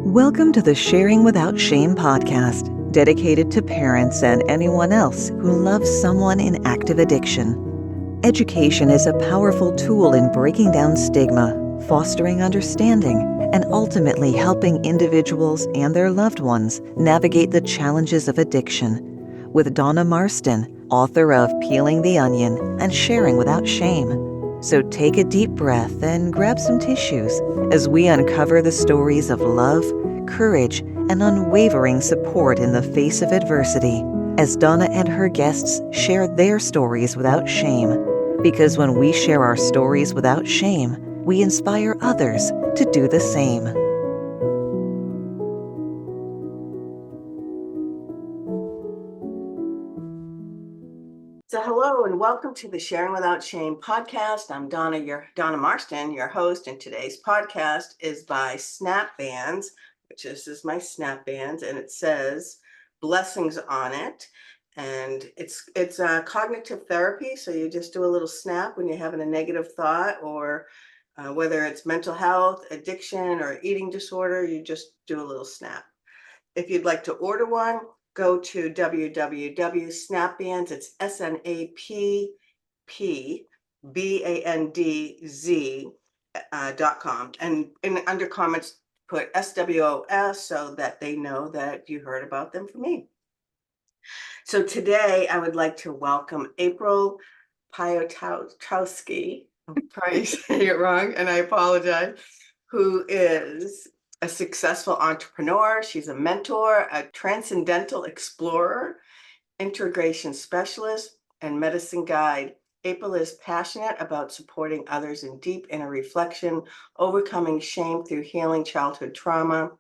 Welcome to the Sharing Without Shame podcast, dedicated to parents and anyone else who loves someone in active addiction. Education is a powerful tool in breaking down stigma, fostering understanding, and ultimately helping individuals and their loved ones navigate the challenges of addiction. With Donna Marston, author of Peeling the Onion and Sharing Without Shame. So take a deep breath and grab some tissues as we uncover the stories of love, courage, and unwavering support in the face of adversity, as Donna and her guests share their stories without shame. Because when we share our stories without shame, we inspire others to do the same. So hello and welcome to the Sharing Without Shame podcast. I'm Donna Marston, your host, and today's podcast is by Snap Bands, which is my Snap Bands, and it says blessings on it. And it's cognitive therapy, so you just do a little snap when you're having a negative thought, or whether it's mental health, addiction, or eating disorder, you just do a little snap. If you'd like to order one, go to www.snapbands, it's snapbandz.com. And under comments, put SWOS so that they know that you heard about them from me. So today I would like to welcome April Piotrowski. I'm probably saying it wrong, and I apologize, who is a successful entrepreneur. She's a mentor, a transcendental explorer, integration specialist, and medicine guide. April is passionate about supporting others in deep inner reflection, overcoming shame through healing childhood trauma,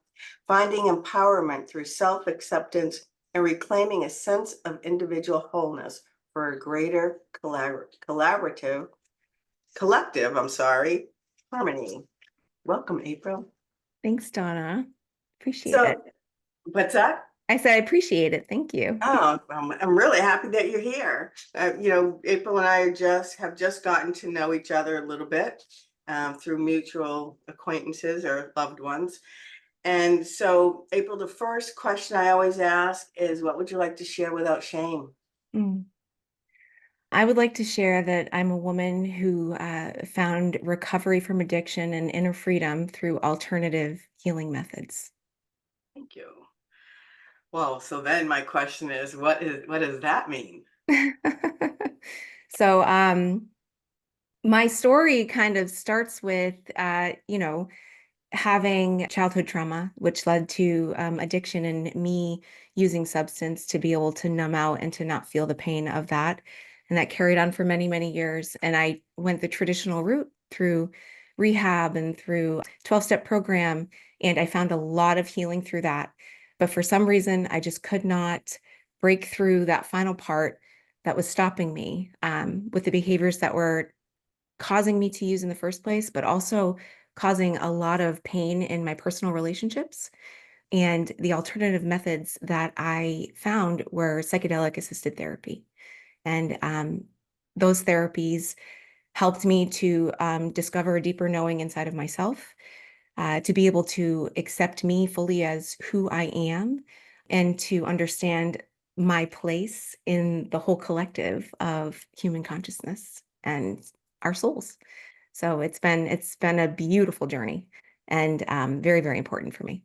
finding empowerment through self-acceptance, and reclaiming a sense of individual wholeness for a greater collective harmony. Welcome, April. Thanks, Donna. Appreciate So, it. what's that? I said I appreciate it. Thank you. Oh, I'm really happy that you're here. April and I have just gotten to know each other a little bit through mutual acquaintances or loved ones. And so, April, the first question I always ask is, what would you like to share without shame? I would like to share that I'm a woman who found recovery from addiction and inner freedom through alternative healing methods. Thank you. Well, so then my question is, what does that mean? So, my story kind of starts with, having childhood trauma, which led to addiction and me using substance to be able to numb out and to not feel the pain of that. And that carried on for many, many years. And I went the traditional route through rehab and through 12-step program. And I found a lot of healing through that. But for some reason, I just could not break through that final part that was stopping me with the behaviors that were causing me to use in the first place, but also causing a lot of pain in my personal relationships. And the alternative methods that I found were psychedelic-assisted therapy. And those therapies helped me to discover a deeper knowing inside of myself, to be able to accept me fully as who I am, and to understand my place in the whole collective of human consciousness and our souls. So it's been a beautiful journey, and very, very important for me.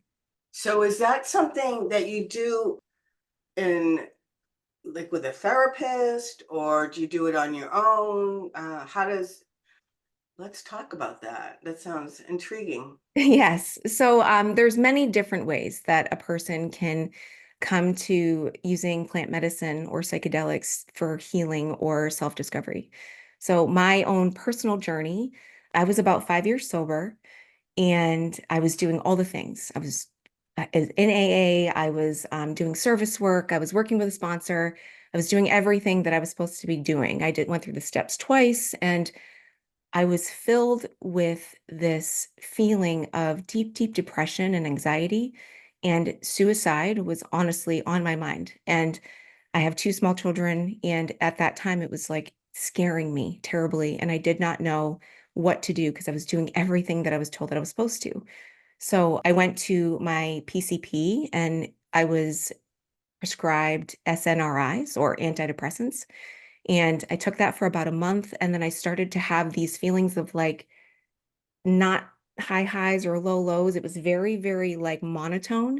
So is that something that you do with a therapist, or do you do it on your own? Let's talk about that. That sounds intriguing. Yes. So there's many different ways that a person can come to using plant medicine or psychedelics for healing or self-discovery. So my own personal journey, I was about 5 years sober, and I was doing all the things. I was in AA, I was doing service work, I was working with a sponsor, I was doing everything that I was supposed to be doing. Went through the steps twice, and I was filled with this feeling of deep, deep depression and anxiety, and suicide was honestly on my mind. And I have two small children, and at that time it was like scaring me terribly, and I did not know what to do because I was doing everything that I was told that I was supposed to. So I went to my PCP and I was prescribed SNRIs or antidepressants. And I took that for about a month. And then I started to have these feelings of like not high highs or low lows. It was very, very like monotone.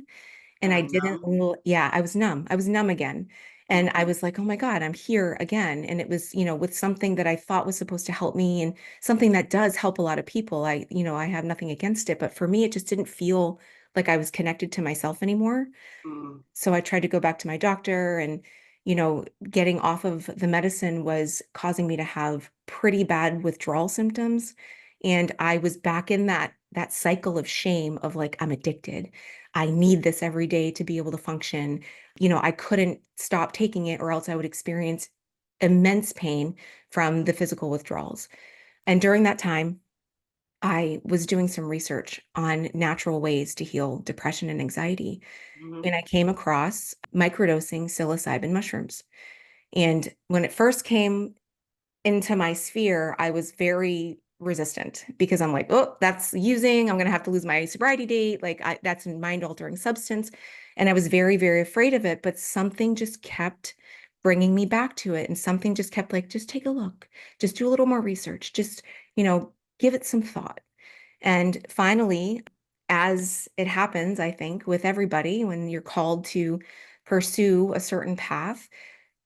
And I didn't, Numb. yeah, I was numb. I was numb again. And I Mhm. was like, oh my God, I'm here again. And it was, with something that I thought was supposed to help me and something that does help a lot of people. I have nothing against it. But for me, it just didn't feel like I was connected to myself anymore. Mm. So I tried to go back to my doctor and, getting off of the medicine was causing me to have pretty bad withdrawal symptoms. And I was back in that cycle of shame of like, I'm addicted. I need this every day to be able to function. I couldn't stop taking it or else I would experience immense pain from the physical withdrawals. And during that time, I was doing some research on natural ways to heal depression and anxiety Mhm. and I came across microdosing psilocybin mushrooms. And when it first came into my sphere, I was very resistant because I'm like, oh, that's using, I'm going to have to lose my sobriety date. Like, that's a mind altering substance. And I was very, very afraid of it. But something just kept bringing me back to it. And something just kept like, just take a look, just do a little more research, just, give it some thought. And finally, as it happens, I think, with everybody, when you're called to pursue a certain path,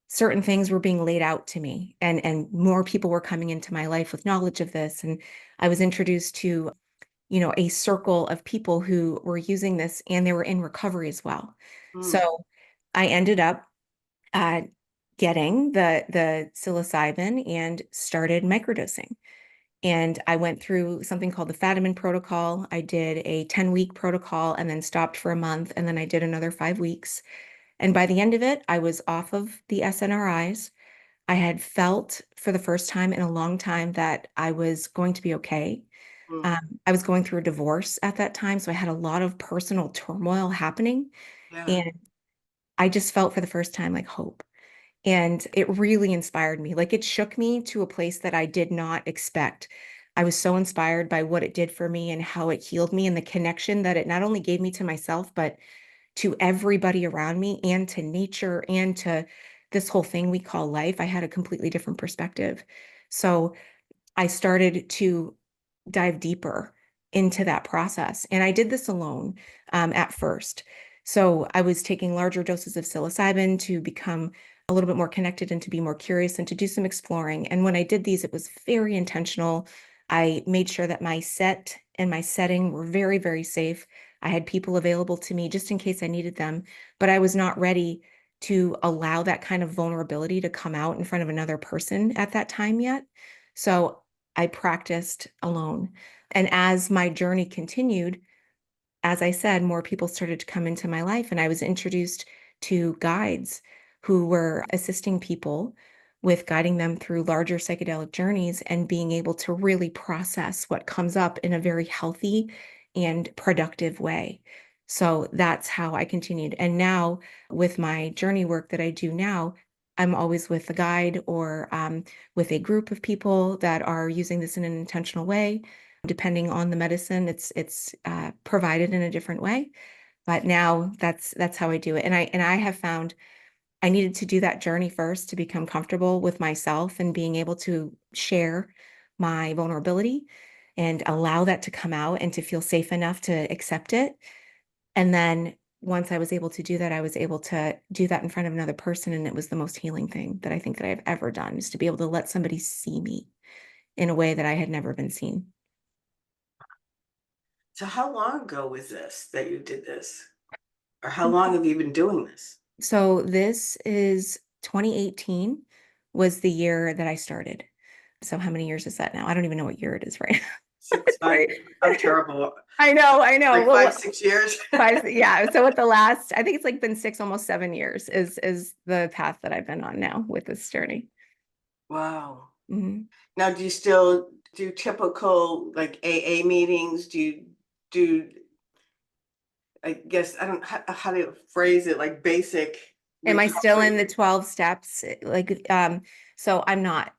certain things were being laid out to me and more people were coming into my life with knowledge of this. And I was introduced to, a circle of people who were using this and they were in recovery as well. Mm. So I ended up uh, getting the psilocybin and started microdosing. And I went through something called the Fadiman protocol. I did a 10-week protocol and then stopped for a month. And then I did another 5 weeks. And by the end of it, I was off of the SNRIs. I had felt for the first time in a long time that I was going to be okay. Mm. I was going through a divorce at that time. So I had a lot of personal turmoil happening. Yeah. And I just felt for the first time like hope. And it really inspired me. Like it shook me to a place that I did not expect. I was so inspired by what it did for me and how it healed me and the connection that it not only gave me to myself, but to everybody around me and to nature and to this whole thing we call life. I had a completely different perspective. So I started to dive deeper into that process. And I did this alone at first. So I was taking larger doses of psilocybin to become a little bit more connected and to be more curious and to do some exploring. And when I did these, it was very intentional. I made sure that my set and my setting were very, very safe. I had people available to me just in case I needed them, but I was not ready to allow that kind of vulnerability to come out in front of another person at that time yet. So I practiced alone. And as my journey continued, as I said, more people started to come into my life, and I was introduced to guides who were assisting people with guiding them through larger psychedelic journeys and being able to really process what comes up in a very healthy and productive way. So that's how I continued. And now, with my journey work that I do now, I'm always with a guide or with a group of people that are using this in an intentional way. Depending on the medicine, it's provided in a different way. But now that's how I do it. And I have found I needed to do that journey first to become comfortable with myself and being able to share my vulnerability and allow that to come out and to feel safe enough to accept it. And then once I was able to do that, I was able to do that in front of another person. And it was the most healing thing that I think that I've ever done is to be able to let somebody see me in a way that I had never been seen. So how long ago was this that you did this? Or how long have you been doing this? So this is 2018 was the year that I started. So how many years is that now? I don't even know what year it is, right? Six, Right. I'm terrible. I know, I know. Like Well, 5, 6 years. yeah. So with the last, I think it's like been six, almost 7 years is the path that I've been on now with this journey. Wow. Mhm. Now, do you still do typical like AA meetings? Do you do, I guess, I don't, how do you phrase it, like basic Am I still in recovery? the 12 steps? Like, so I'm not.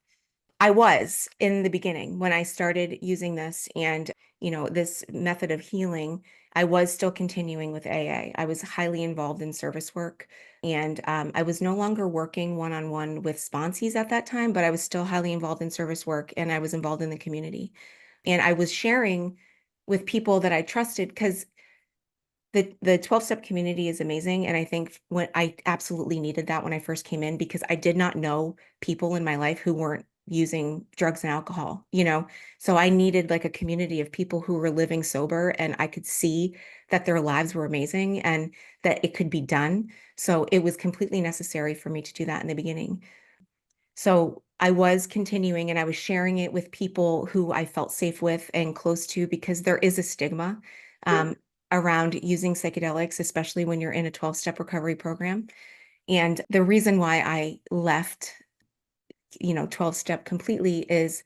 I was in the beginning when I started using this. And, this method of healing, I was still continuing with AA. I was highly involved in service work, and I was no longer working one-on-one with sponsees at that time, but I was still highly involved in service work, and I was involved in the community. And I was sharing with people that I trusted, because the 12-step community is amazing. And I think when I absolutely needed that when I first came in, because I did not know people in my life who weren't using drugs and alcohol, so I needed like a community of people who were living sober, and I could see that their lives were amazing and that it could be done. So it was completely necessary for me to do that in the beginning. So I was continuing, and I was sharing it with people who I felt safe with and close to, because there is a stigma Sure. around using psychedelics, especially when you're in a 12-step recovery program. And the reason why I left, 12-step completely, is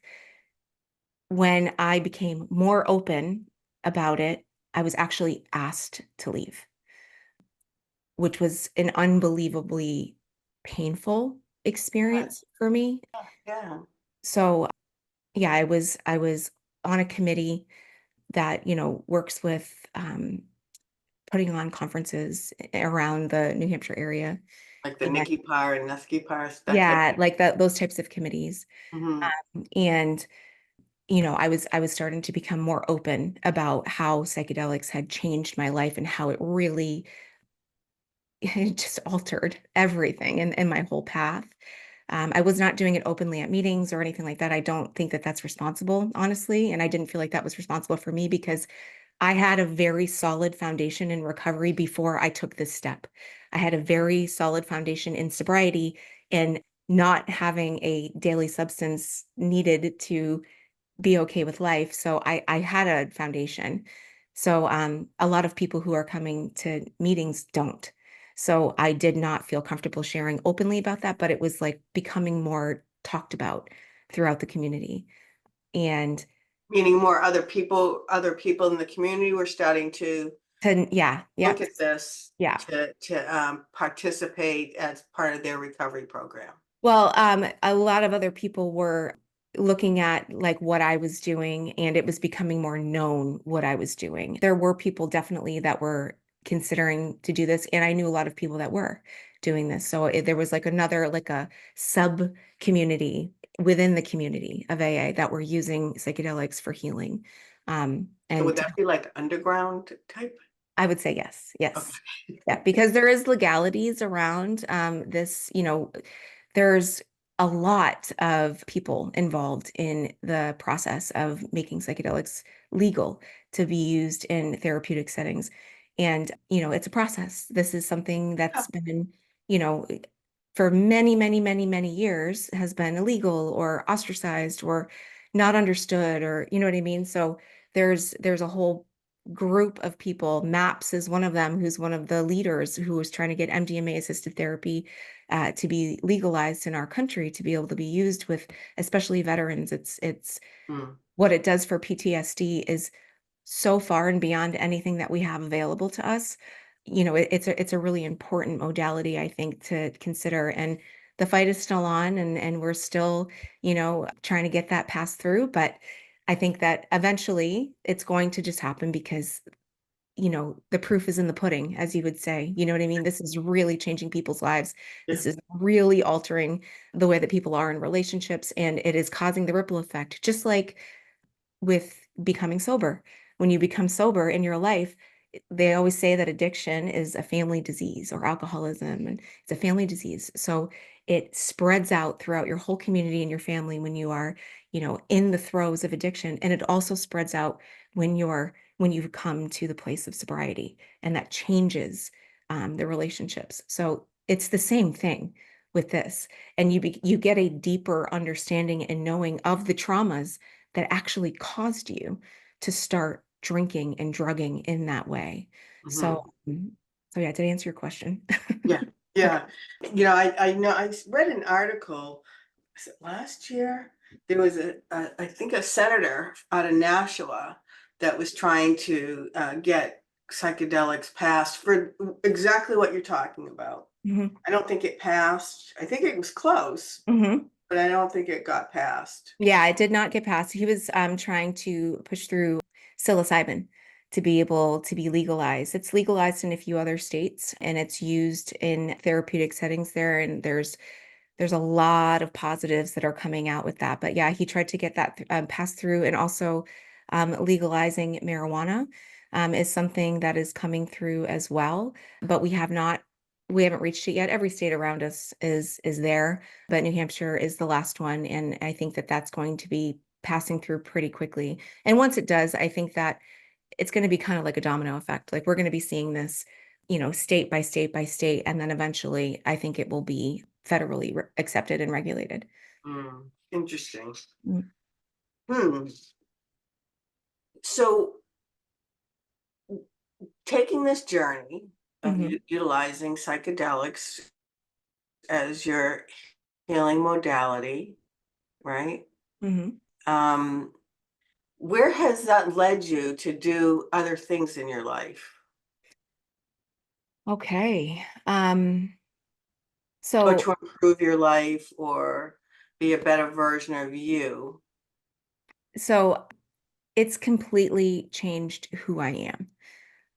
when I became more open about it, I was actually asked to leave, which was an unbelievably painful Right. experience for me. Yeah. So yeah, I was on a committee that, works with putting on conferences around the New Hampshire area. Like the And Nikki Par and Nesky Pars, that type. yeah, like those types of committees. Mm-hmm. And, I was starting to become more open about how psychedelics had changed my life and how it really it just altered everything and my whole path. I was not doing it openly at meetings or anything like that. I don't think that that's responsible, honestly. And I didn't feel like that was responsible for me, because I had a very solid foundation in recovery before I took this step. I had a very solid foundation in sobriety, and not having a daily substance needed to be okay with life. So I had a foundation. So a lot of people who are coming to meetings don't. So I did not feel comfortable sharing openly about that, but it was like becoming more talked about throughout the community. And Meaning more other people in the community were starting to yeah, look yep, at this yeah. to participate as part of their recovery program. Well, a lot of other people were looking at like what I was doing, and it was becoming more known what I was doing. There were people definitely that were considering to do this, and I knew a lot of people that were doing this. So there was like another, like a sub community within the community of AA that were using psychedelics for healing. So would And that be like underground type? I would say yes, yes. Okay. Yeah, because there is legalities around this, there's a lot of people involved in the process of making psychedelics legal to be used in therapeutic settings. And, it's a process. This is something that's been, you know, for many, many, many, many years has been illegal or ostracized or not understood, or, you know what I mean? So there's a whole group of people. MAPS is one of them, who's one of the leaders who was trying to get MDMA assisted therapy to be legalized in our country, to be able to be used with, especially veterans. It's Mm. what it does for PTSD is so far and beyond anything that we have available to us. It's a really important modality, I think, to consider. And the fight is still on, and we're still, trying to get that passed through. But I think that eventually it's going to just happen, because the proof is in the pudding, as you would say. You know what I mean? This is really changing people's lives. Yeah. This is really altering the way that people are in relationships, and it is causing the ripple effect, just like with becoming sober. When you become sober in your life, they always say that addiction is a family disease, or alcoholism, and it's a family disease. So it spreads out throughout your whole community and your family when you are, in the throes of addiction. And it also spreads out when you come to the place of sobriety, and that changes the relationships. So it's the same thing with this. And you get a deeper understanding and knowing of the traumas that actually caused you to start drinking and drugging in that way. Mhm. So yeah, did I answer your question? Yeah. Okay. Yeah. I know I read an article, was it last year? There was I think a senator out of Nashua that was trying to get psychedelics passed for exactly what you're talking about. Mhm. I don't think it passed. I think it was close, Mhm. but I don't think it got passed. Yeah, it did not get passed. He was trying to push through psilocybin to be able to be legalized. It's legalized in a few other states and it's used in therapeutic settings there. And there's a lot of positives that are coming out with that. But yeah, he tried to get that passed through, and also legalizing marijuana is something that is coming through as well. But we haven't reached it yet. Every state around us is there, but New Hampshire is the last one, and I think that that's going to be passing through pretty quickly. And once it does, I think that it's going to be kind of like a domino effect. Like we're going to be seeing this, state by state by state, and then eventually I think it will be federally accepted and regulated. Interesting. Mm. Hmm. So taking this journey of Mhm. utilizing psychedelics as your healing modality, right? Mhm. Um, where has that led you to do other things in your life? Okay. Or So to improve your life or be a better version of you? so it's completely changed who I am,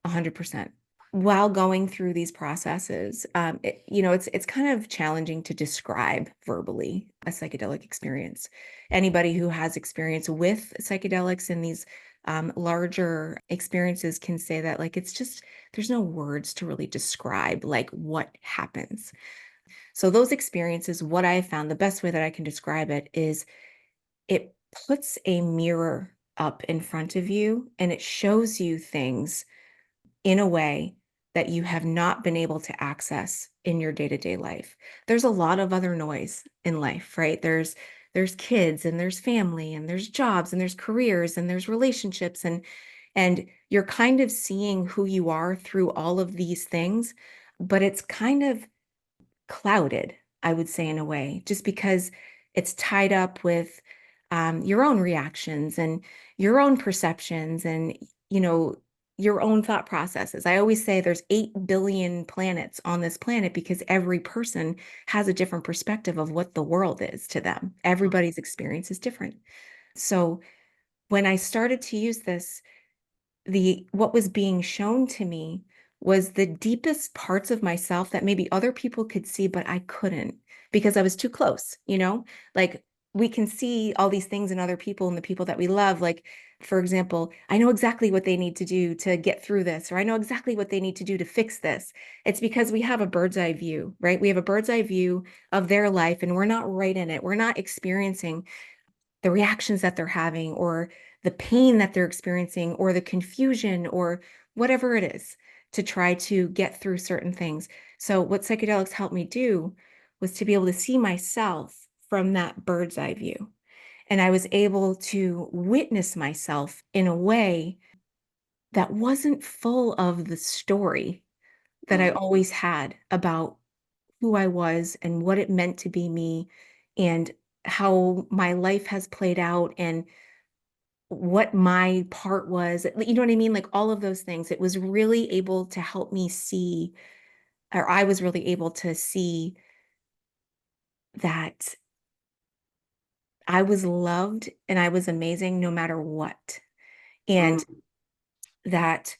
100%. While going through these processes, it's kind of challenging to describe verbally a psychedelic experience. Anybody who has experience with psychedelics and these larger experiences can say that, like, it's just, there's no words to really describe like what happens. So those experiences, what I have found, the best way that I can describe it is it puts a mirror up in front of you and it shows you things in a way that you have not been able to access in your day-to-day life. There's a lot of other noise in life, right? There's kids and there's family and there's jobs and there's careers and there's relationships, and you're kind of seeing who you are through all of these things, but it's kind of clouded, I would say, in a way, just because it's tied up with your own reactions and your own perceptions and, you know, your own thought processes. I always say there's 8 billion planets on this planet because every person has a different perspective of what the world is to them. Everybody's experience is different. So when I started to use this, the what was being shown to me was the deepest parts of myself that maybe other people could see, but I couldn't because I was too close, you know? Like we can see all these things in other people and the people that we love. Like, for example, I know exactly what they need to do to get through this, or I know exactly what they need to do to fix this. It's because we have a bird's eye view, right? We have a bird's eye view of their life and we're not right in it. We're not experiencing the reactions that they're having or the pain that they're experiencing or the confusion or whatever it is to try to get through certain things. So what psychedelics helped me do was to be able to see myself from that bird's eye view. And I was able to witness myself in a way that wasn't full of the story that I Mm. always had about who I was and what it meant to be me and how my life has played out and what my part was. You know what I mean? Like all of those things. It was really able to help me see, or I was really able to see that I was loved and I was amazing no matter what. And Mm. that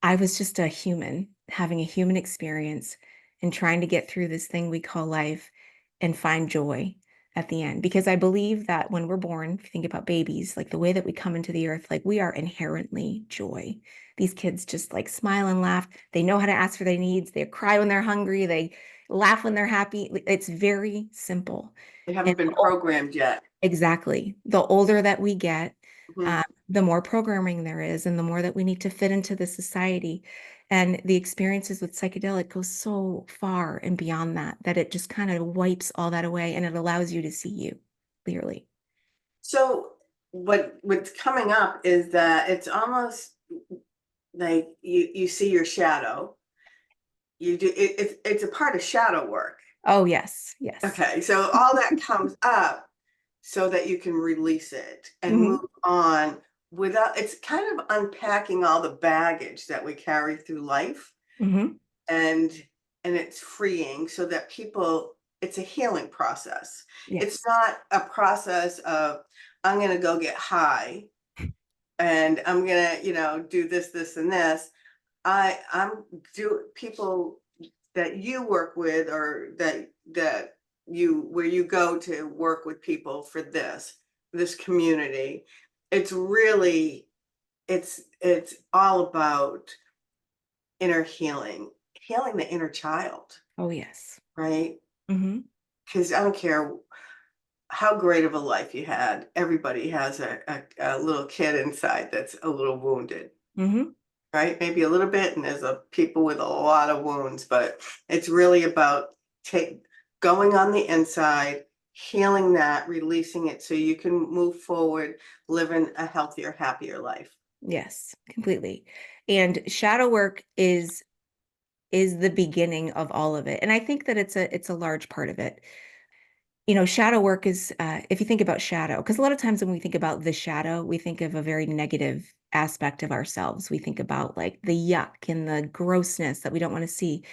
I was just a human having a human experience and trying to get through this thing we call life and find joy at the end. Because I believe that when we're born, if you think about babies, like the way that we come into the earth, like we are inherently joy. These kids just like smile and laugh. They know how to ask for their needs. They cry when they're hungry. They laugh when they're happy. It's very simple. They And haven't been programmed yet. exactly. The older that we get, Mhm. the more programming there is, and the more that we need to fit into the society. And the experiences with psychedelic go so far and beyond that, that it just kind of wipes all that away and it allows you to see you clearly. So what's coming up is that it's almost like you see your shadow. You do it's a part of shadow work. Oh, yes. Yes. Okay, so all that comes up so that you can release it and Hmm. move on without it's kind of unpacking all the baggage that we carry through life Hmm. and it's freeing so that people it's a healing process. It's Yes. not a process of I'm going to go get high and I'm gonna, do this, this, and this. I'm do people that you work with, or that where you go to work with people for this community. It's really, it's all about inner healing the inner child, Oh, yes. right? Mm-hmm. Because I don't care how great of a life you had, everybody has a little kid inside that's a little wounded, Mm-hmm. right? Maybe a little bit, and there's people with a lot of wounds, but it's really about going on the inside, healing that, releasing it so you can move forward, living a healthier, happier life. Yes, completely. And shadow work is the beginning of all of it. And I think that it's a large part of it. Shadow work is, if you think about shadow, because a lot of times when we think about the shadow, we think of a very negative aspect of ourselves. We think about like the yuck and the grossness that we don't want to see.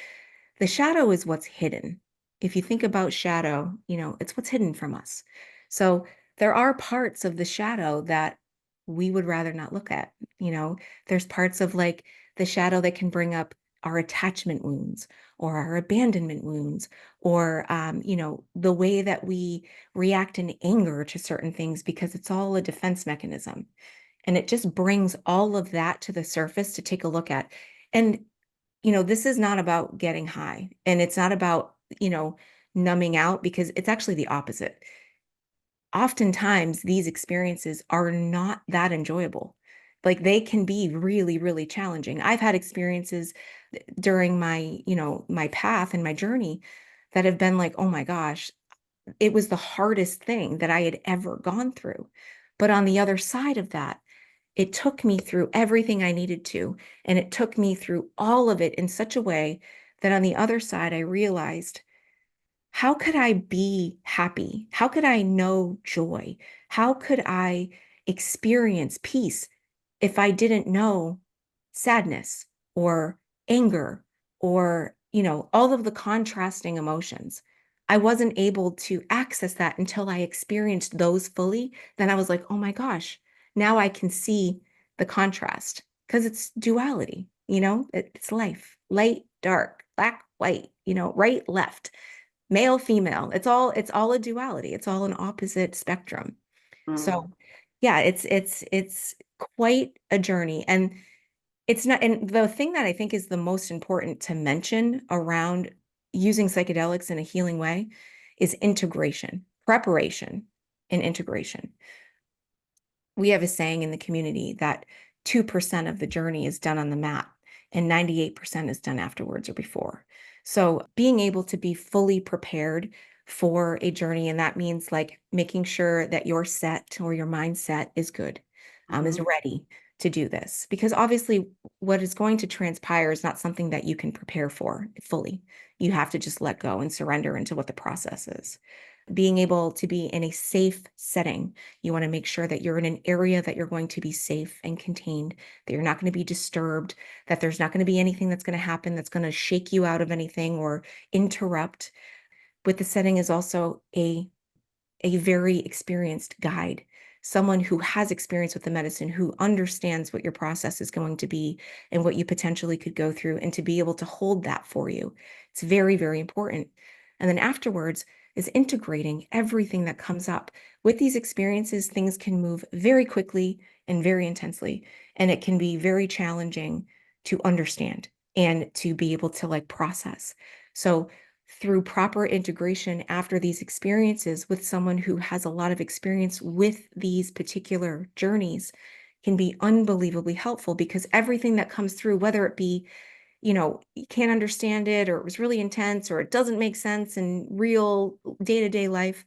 The shadow is what's hidden. If you think about shadow, it's what's hidden from us. So there are parts of the shadow that we would rather not look at. There's parts of like the shadow that can bring up our attachment wounds or our abandonment wounds, or the way that we react in anger to certain things, because it's all a defense mechanism. And it just brings all of that to the surface to take a look at. And this is not about getting high, and it's not about, numbing out, because it's actually the opposite. Oftentimes, these experiences are not that enjoyable. Like they can be really, really challenging. I've had experiences during my path and my journey that have been like, oh my gosh, it was the hardest thing that I had ever gone through. But on the other side of that, it took me through everything I needed to. And it took me through all of it in such a way that on the other side, I realized, how could I be happy? How could I know joy? How could I experience peace if I didn't know sadness or anger or, all of the contrasting emotions? I wasn't able to access that until I experienced those fully. Then I was like, oh my gosh, now I can see the contrast, because it's duality, it's life, light, dark, black, white, right, left, male, female. It's all a duality. It's all an opposite spectrum. Mm. So yeah, it's quite a journey. And it's not, and the thing that I think is the most important to mention around using psychedelics in a healing way is integration, preparation, and integration. We have a saying in the community that 2% of the journey is done on the mat and 98% is done afterwards or before. So being able to be fully prepared for a journey, and that means like making sure that your set or your mindset is good, is Mhm. ready to do this. Because obviously, what is going to transpire is not something that you can prepare for fully. You have to just let go and surrender into what the process is. Being able to be in a safe setting, you want to make sure that you're in an area that you're going to be safe and contained, that you're not going to be disturbed, that there's not going to be anything that's going to happen that's going to shake you out of anything or interrupt. With the setting is also a very experienced guide, someone who has experience with the medicine, who understands what your process is going to be and what you potentially could go through, and to be able to hold that for you. It's very, very important. And then afterwards is integrating everything that comes up. With these experiences, things can move very quickly and very intensely, and it can be very challenging to understand and to be able to like process. So through proper integration after these experiences with someone who has a lot of experience with these particular journeys can be unbelievably helpful, because everything that comes through, whether it be, you can't understand it, or it was really intense, or it doesn't make sense in real day-to-day life,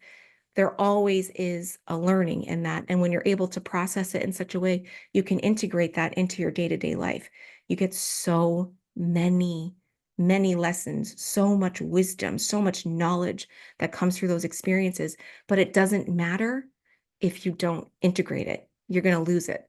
there always is a learning in that. And when you're able to process it in such a way, you can integrate that into your day-to-day life. You get so many lessons, so much wisdom, so much knowledge that comes through those experiences. But it doesn't matter if you don't integrate it. You're going to lose it.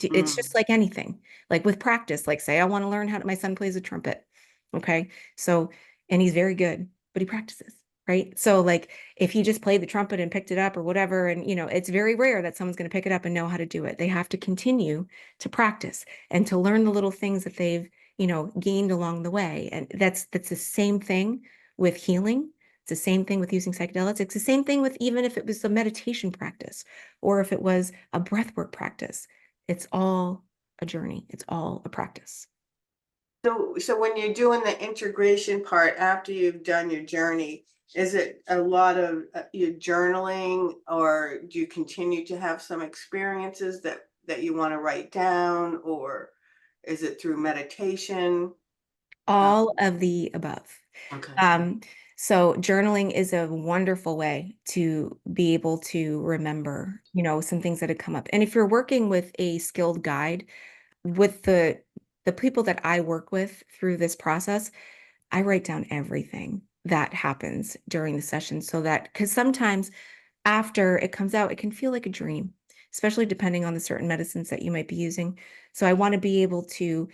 It's Mm. just like anything, like with practice. Like, say, I want to learn how to, my son plays a trumpet. Okay. So, and he's very good, but he practices. right? So like if he just played the trumpet and picked it up or whatever, and it's very rare that someone's going to pick it up and know how to do it. They have to continue to practice and to learn the little things that they've, gained along the way. And that's the same thing with healing. It's the same thing with using psychedelics. It's the same thing with even if it was a meditation practice or if it was a breathwork practice. It's all a journey. It's all a practice. So when you're doing the integration part after you've done your journey, is it a lot of your journaling, or do you continue to have some experiences that you want to write down, or is it through meditation? All of the above. Okay. So journaling is a wonderful way to be able to remember, some things that had come up. And if you're working with a skilled guide, with the people that I work with through this process, I write down everything that happens during the session so that, because sometimes after it comes out, it can feel like a dream, especially depending on the certain medicines that you might be using. So I want to be able to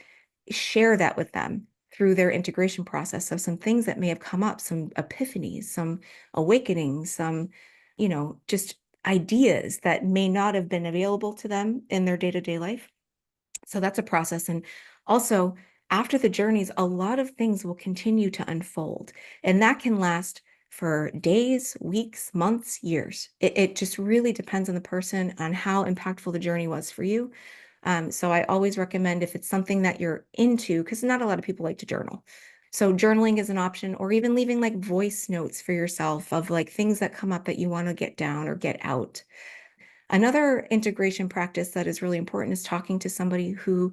share that with them through their integration process of some things that may have come up, some epiphanies, some awakenings, some, just ideas that may not have been available to them in their day-to-day life. So that's a process. And also, after the journeys, a lot of things will continue to unfold, and that can last for days, weeks, months, years. It just really depends on the person, on how impactful the journey was for you. So I always recommend, if it's something that you're into, because not a lot of people like to journal. So journaling is an option, or even leaving like voice notes for yourself of like things that come up that you want to get down or get out. Another integration practice that is really important is talking to somebody who,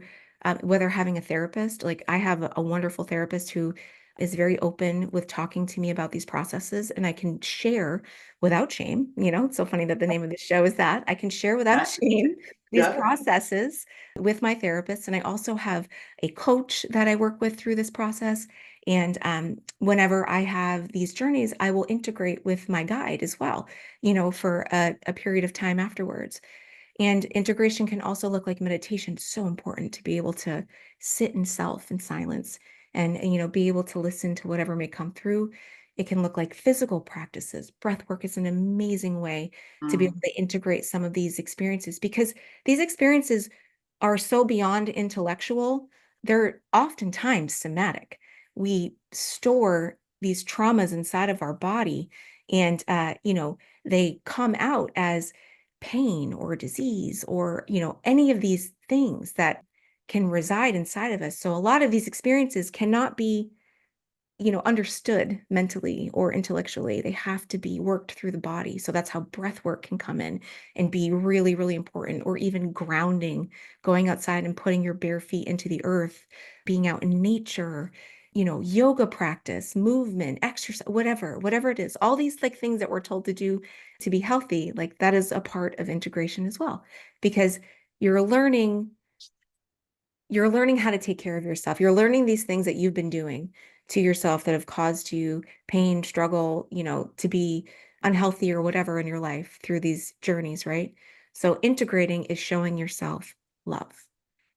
whether having a therapist, like I have a wonderful therapist who is very open with talking to me about these processes, and I can share without shame. It's so funny that the name of the show is that. I can share without shame these Yeah. processes with my therapist. And I also have a coach that I work with through this process. And whenever I have these journeys, I will integrate with my guide as well, for a period of time afterwards. And integration can also look like meditation. So important to be able to sit in self and silence and, be able to listen to whatever may come through. It can look like physical practices. Breath work is an amazing way to be able Mm. to integrate some of these experiences, because these experiences are so beyond intellectual. They're oftentimes somatic. We store these traumas inside of our body, and, they come out as pain or disease or, any of these things that can reside inside of us. So a lot of these experiences cannot be, understood mentally or intellectually. They have to be worked through the body. So that's how breath work can come in and be really, really important, or even grounding, going outside and putting your bare feet into the earth, being out in nature, yoga practice, movement, exercise, whatever it is. All these like things that we're told to do to be healthy, like that is a part of integration as well, because you're learning you're learning how to take care of yourself. You're learning these things that you've been doing to yourself that have caused you pain, struggle, to be unhealthy or whatever in your life through these journeys, right? So integrating is showing yourself love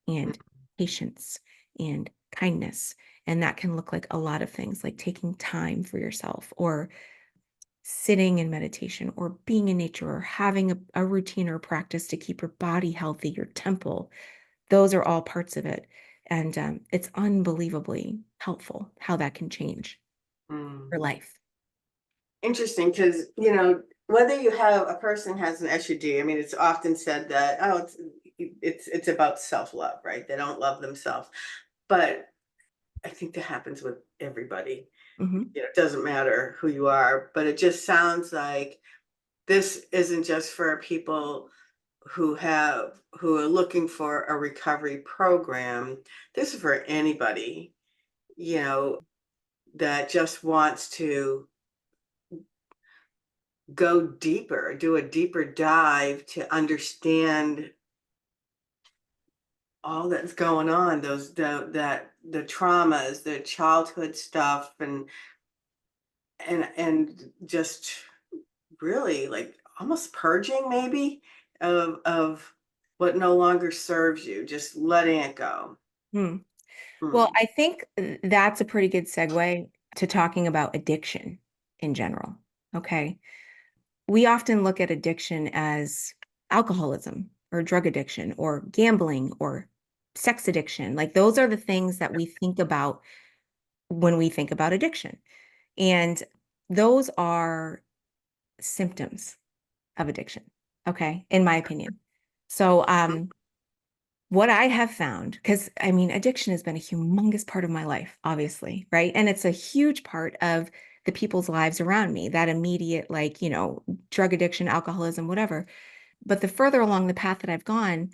and patience and kindness. And that can look like a lot of things, like taking time for yourself, or sitting in meditation, or being in nature, or having a routine or practice to keep your body healthy, your temple. Those are all parts of it. And it's unbelievably helpful how that can change Mm. your life. Interesting, because whether you have a person has an SUD, I mean, it's often said that, oh, it's about self-love, right? They don't love themselves. But I think that happens with everybody. Hmm. It doesn't matter who you are, but it just sounds like this isn't just for people who are looking for a recovery program. This is for anybody, you know, that just wants to go deeper, do a deeper dive to understand all that's going on, the traumas, the childhood stuff, and just really like almost purging maybe of what no longer serves you, just letting it go. Hmm. Well, Hmm. I think that's a pretty good segue to talking about addiction. in general. Okay. We often look at addiction as alcoholism or drug addiction or gambling or sex addiction. Like those are the things that we think about when we think about addiction. And those are symptoms of addiction. Okay. In my opinion. So, what I have found, because I mean, addiction has been a humongous part of my life, obviously, right? And it's a huge part of the people's lives around me, that immediate, like, drug addiction, alcoholism, whatever. But the further along the path that I've gone,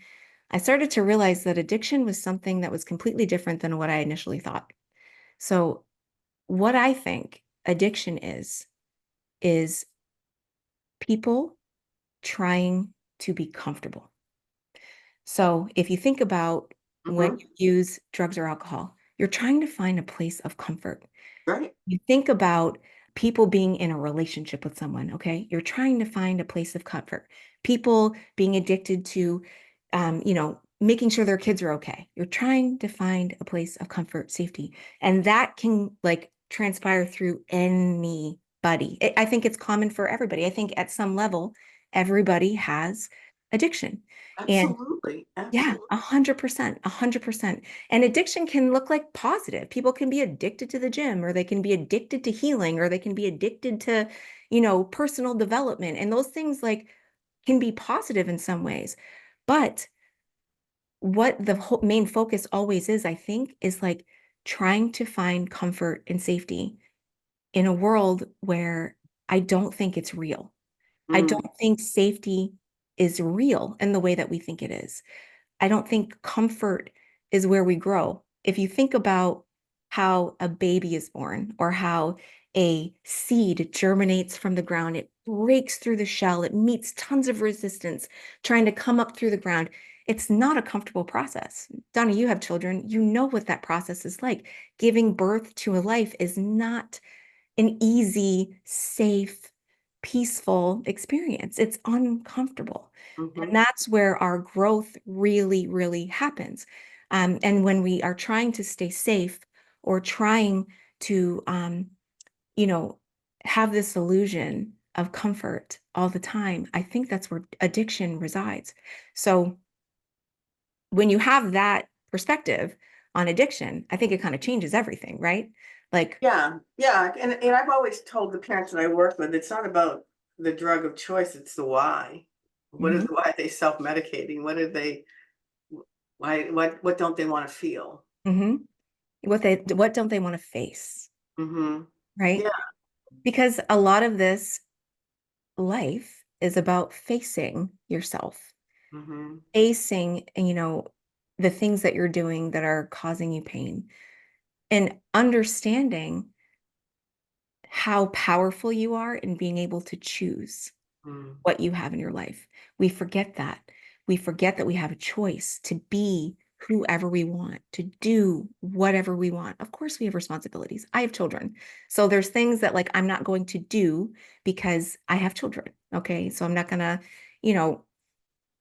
I started to realize that addiction was something that was completely different than what I initially thought. So, what I think addiction is people trying to be comfortable. So if you think about when Mm-hmm. you use drugs or alcohol, you're trying to find a place of comfort. Right. You think about people being in a relationship with someone, okay? You're trying to find a place of comfort. People being addicted to, making sure their kids are okay. You're trying to find a place of comfort, safety. And that can like transpire through anybody. I think it's common for everybody. I think at some level, everybody has addiction. And Absolutely. yeah, Absolutely. 100%, 100%. And addiction can look like positive. People can be addicted to the gym, or they can be addicted to healing, or they can be addicted to, personal development. And those things like can be positive in some ways. But what the main focus always is, I think, is like trying to find comfort and safety in a world where I don't think it's real. I Mm, don't think safety is real in the way that we think it is. I don't think comfort is where we grow. If you think about how a baby is born or how a seed germinates from the ground, it breaks through the shell, it meets tons of resistance trying to come up through the ground. It's not a comfortable process. Donna, you have children. You know what that process is like. Giving birth to a life is not an easy, safe, peaceful experience. It's uncomfortable. mm-hmm. And that's where our growth really, really happens. And when we are trying to stay safe or trying to, you know, have this illusion of comfort all the time, I think that's where addiction resides. So when you have that perspective on addiction, I think it kind of changes everything, right? Like, Yeah. Yeah. And I've always told the parents that I work with, it's not about the drug of choice, it's the why. mhm, Why are they self-medicating? What are they what don't they want to feel? mhm. What don't they want to face, Mm-hmm. right? Yeah. Because a lot of this life is about facing yourself, Mm-hmm. facing, the things that you're doing that are causing you pain, and understanding how powerful you are in being able to choose Mm. what you have in your life. We forget that. We forget that we have a choice to be whoever we want, to do whatever we want. Of course, we have responsibilities. I have children. So there's things that like I'm not going to do because I have children. Okay. So I'm not going to, you know,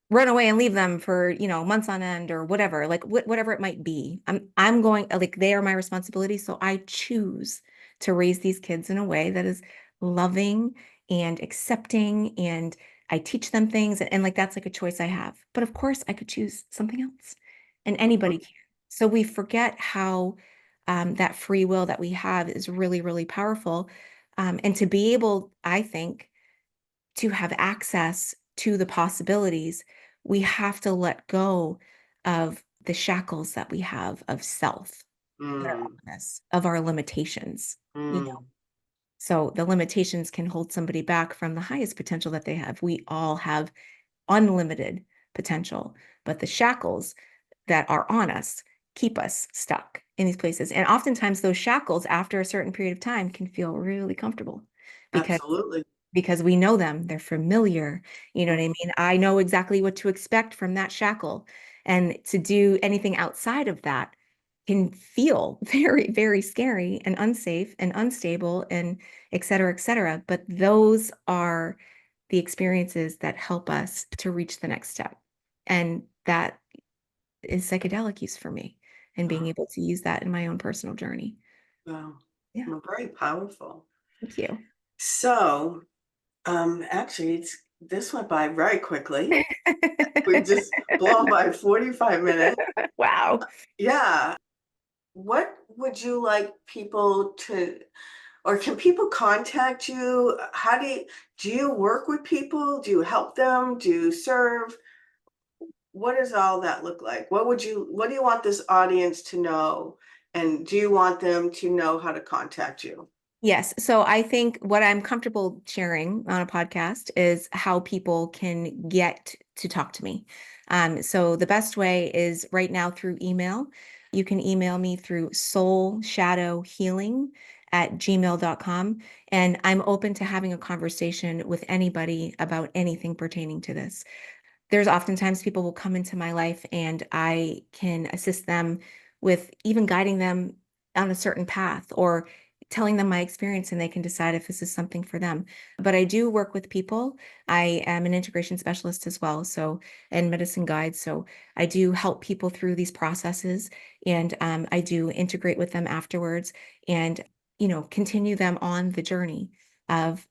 run away and leave them for, months on end or whatever, like whatever it might be. I'm going like they are my responsibility. So I choose to raise these kids in a way that is loving and accepting, and I teach them things, and like that's like a choice I have. But of course I could choose something else, and anybody can. So we forget how that free will that we have is really, really powerful. And to be able, I think, to have access to the possibilities, we have to let go of the shackles that we have of self, that are Mm. on us, of our limitations. Mm. So the limitations can hold somebody back from the highest potential that they have. We all have unlimited potential, but the shackles that are on us keep us stuck in these places. And oftentimes those shackles after a certain period of time can feel really comfortable because Absolutely. we know them, they're familiar. You know what I mean? I know exactly what to expect from that shackle. And to do anything outside of that can feel very, very scary and unsafe and unstable and et cetera, et cetera. But those are the experiences that help us to reach the next step. And that is psychedelic use for me and being Wow. able to use that in my own personal journey. Wow. Yeah. Well, very powerful. Thank you. So, actually, this went by very quickly. We just blown by 45 minutes. Wow. Yeah. What would you like people to, or can people contact you? How do you work with people? Do you help them? Do you serve? What does all that look like? What do you want this audience to know? And do you want them to know how to contact you? Yes. So I think what I'm comfortable sharing on a podcast is how people can get to talk to me. So the best way is right now through email. You can email me through soulshadowhealing@gmail.com. And I'm open to having a conversation with anybody about anything pertaining to this. There's oftentimes people will come into my life and I can assist them with even guiding them on a certain path or telling them my experience and they can decide if this is something for them. But I do work with people. I am an integration specialist as well, and medicine guide. So I do help people through these processes and I do integrate with them afterwards and, continue them on the journey of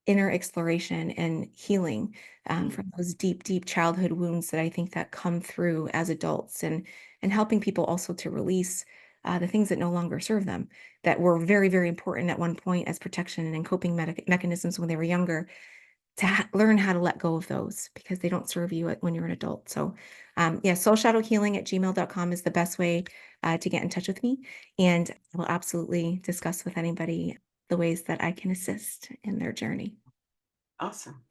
inner exploration and healing Mm. from those deep, deep childhood wounds that I think that come through as adults, and helping people also to release the things that no longer serve them, that were very, very important at one point as protection and coping mechanisms when they were younger, to learn how to let go of those because they don't serve you when you're an adult. So, yeah, soulshadowhealing@gmail.com is the best way to get in touch with me. And I will absolutely discuss with anybody the ways that I can assist in their journey. Awesome.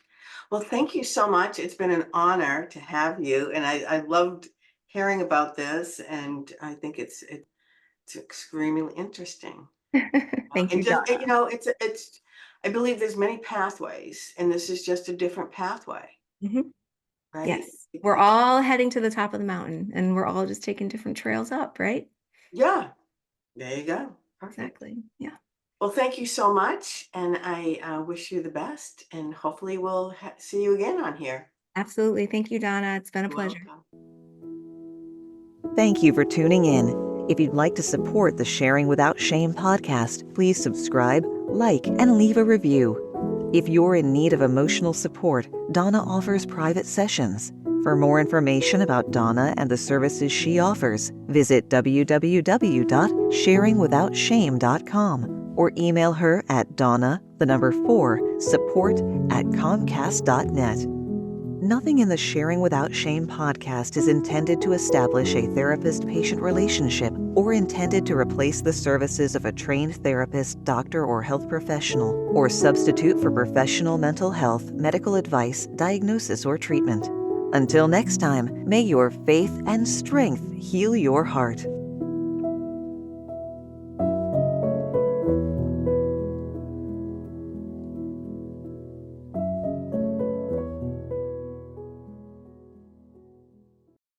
Well, thank you so much. It's been an honor to have you, and I loved hearing about this, and I think it's extremely interesting. Thank And you, just Donna. it's I believe there's many pathways, and this is just a different pathway, Mhm. right? Yes, we're all heading to the top of the mountain, and we're all just taking different trails up, right? Yeah, there you go. Perfect. Exactly. Yeah, Well, thank you so much, and I wish you the best, and hopefully we'll see you again on here. absolutely. Thank you, Donna. It's been a You're pleasure. welcome. Thank you for tuning in. If you'd like to support the Sharing Without Shame podcast, please subscribe, like, and leave a review. If you're in need of emotional support, Donna offers private sessions. For more information about Donna and the services she offers, visit www.sharingwithoutshame.com or email her at donna4support@comcast.net. Nothing in the Sharing Without Shame podcast is intended to establish a therapist-patient relationship or intended to replace the services of a trained therapist, doctor, or health professional, or substitute for professional mental health, medical advice, diagnosis, or treatment. Until next time, may your faith and strength heal your heart.